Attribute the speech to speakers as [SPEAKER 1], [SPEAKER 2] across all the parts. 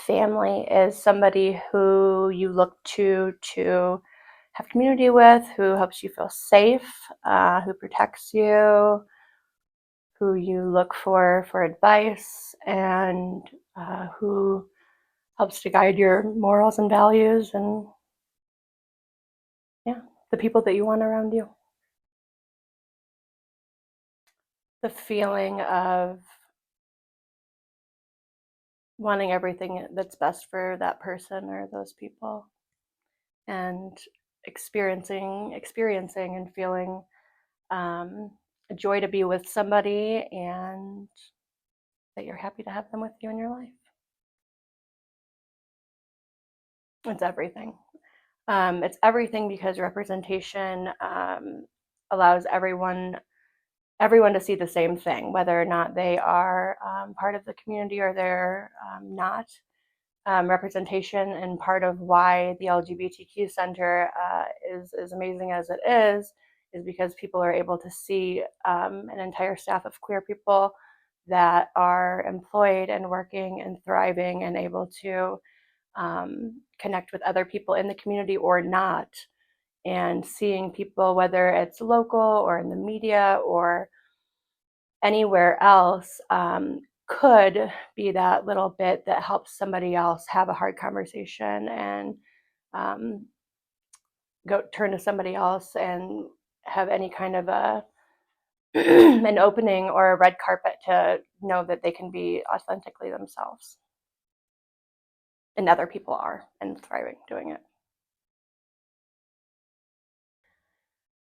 [SPEAKER 1] Family is somebody who you look to have community with, who helps you feel safe, who protects you, who you look for advice, and who helps to guide your morals and values, and yeah, the people that you want around you. The feeling of wanting everything that's best for that person or those people, and experiencing and feeling a joy to be with somebody, and that you're happy to have them with you in your life. It's everything. It's everything because representation allows everyone to see the same thing, whether or not they are part of the community or they're not. Representation, and part of why the LGBTQ Center is as amazing as it is because people are able to see an entire staff of queer people that are employed and working and thriving and able to connect with other people in the community or not, and seeing people, whether it's local or in the media or anywhere else, could be that little bit that helps somebody else have a hard conversation and go turn to somebody else and have any kind of a an opening or a red carpet to know that they can be authentically themselves, and other people are and thriving doing it.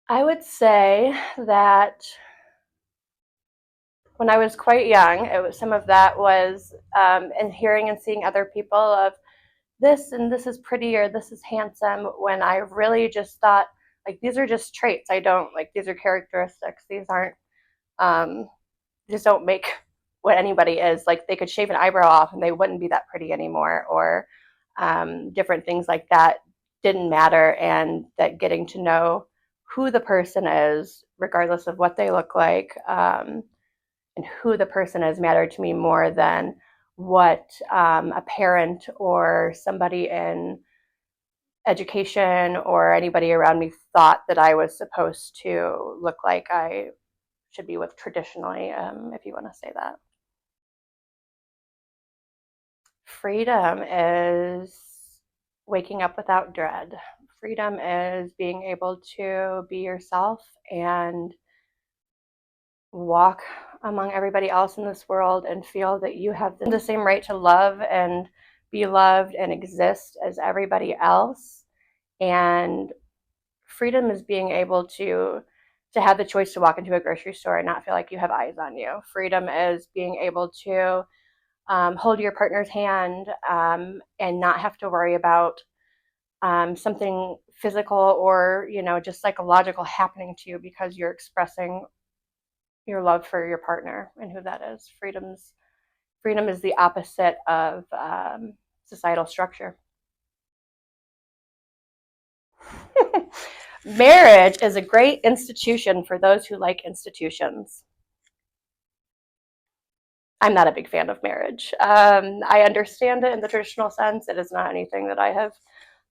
[SPEAKER 1] I would say that when I was quite young, some of that was in hearing and seeing other people of this, and this is pretty, or this is handsome, when I really just thought, like, these are just traits. I don't like, these are characteristics. These aren't just don't make what anybody is. Like, they could shave an eyebrow off and they wouldn't be that pretty anymore, or different things like that didn't matter, and that getting to know who the person is, regardless of what they look like, and who the person is, mattered to me more than what a parent or somebody in education or anybody around me thought that I was supposed to look like I should be with traditionally, if you want to say that. Freedom is waking up without dread. Freedom is being able to be yourself and walk among everybody else in this world and feel that you have the same right to love and be loved and exist as everybody else. And freedom is being able to have the choice to walk into a grocery store and not feel like you have eyes on you. Freedom is being able to hold your partner's hand and not have to worry about something physical or, just psychological happening to you because you're expressing your love for your partner and who that is. Freedom is the opposite of societal structure. Marriage is a great institution for those who like institutions. I'm not a big fan of marriage. I understand it in the traditional sense. It is not anything that I have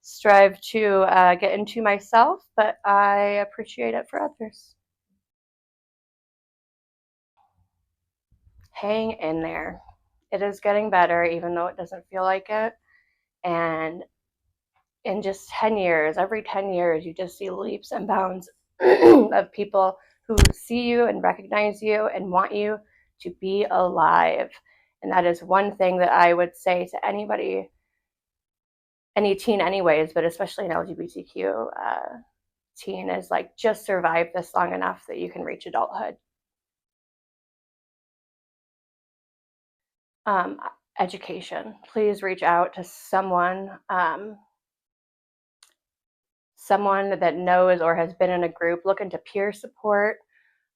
[SPEAKER 1] strived to get into myself, but I appreciate it for others. Hang in there. It is getting better, even though it doesn't feel like it. And in just 10 years, every 10 years, you just see leaps and bounds of people who see you and recognize you and want you to be alive. And that is one thing that I would say to anybody, any teen anyways, but especially an LGBTQ teen, is like, just survive this long enough that you can reach adulthood. Education. Please reach out to someone that knows or has been in a group. Look into peer support,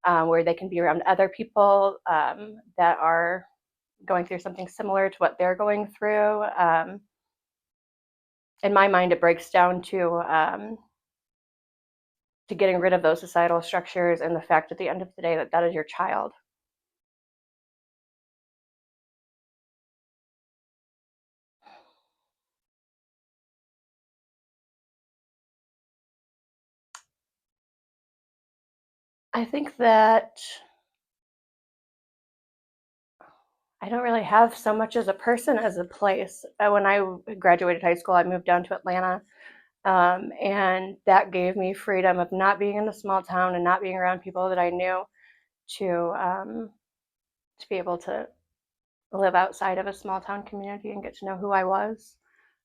[SPEAKER 1] where they can be around other people that are going through something similar to what they're going through. In my mind, it breaks down to getting rid of those societal structures and the fact at the end of the day that is your child. I think that I don't really have so much as a person as a place. When I graduated high school, I moved down to Atlanta, and that gave me freedom of not being in a small town and not being around people that I knew to be able to live outside of a small town community and get to know who I was.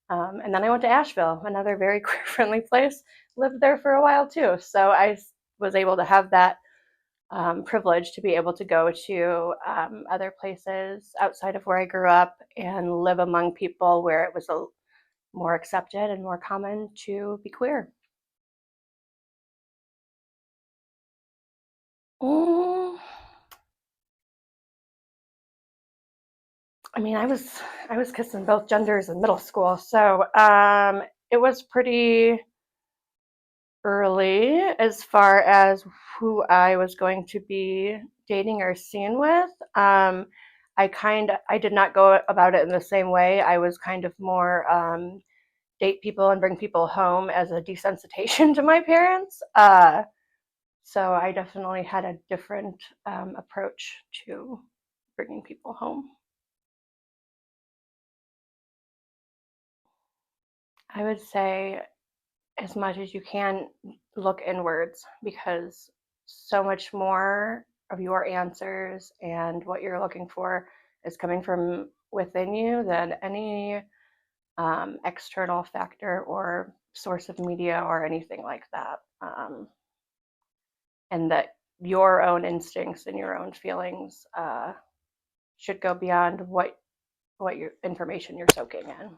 [SPEAKER 1] And then I went to Asheville, another very queer friendly place. Lived there for a while too, so I was able to have that privilege to be able to go to other places outside of where I grew up and live among people where it was more accepted and more common to be queer. Mm, I mean, I was kissing both genders in middle school, so it was pretty early as far as who I was going to be dating or seen with. I did not go about it in the same way. I was kind of more date people and bring people home as a desensitization to my parents. So I definitely had a different approach to bringing people home. I would say as much as you can look inwards because so much more of your answers and what you're looking for is coming from within you than any external factor or source of media or anything like that. And that your own instincts and your own feelings should go beyond what your information you're soaking in.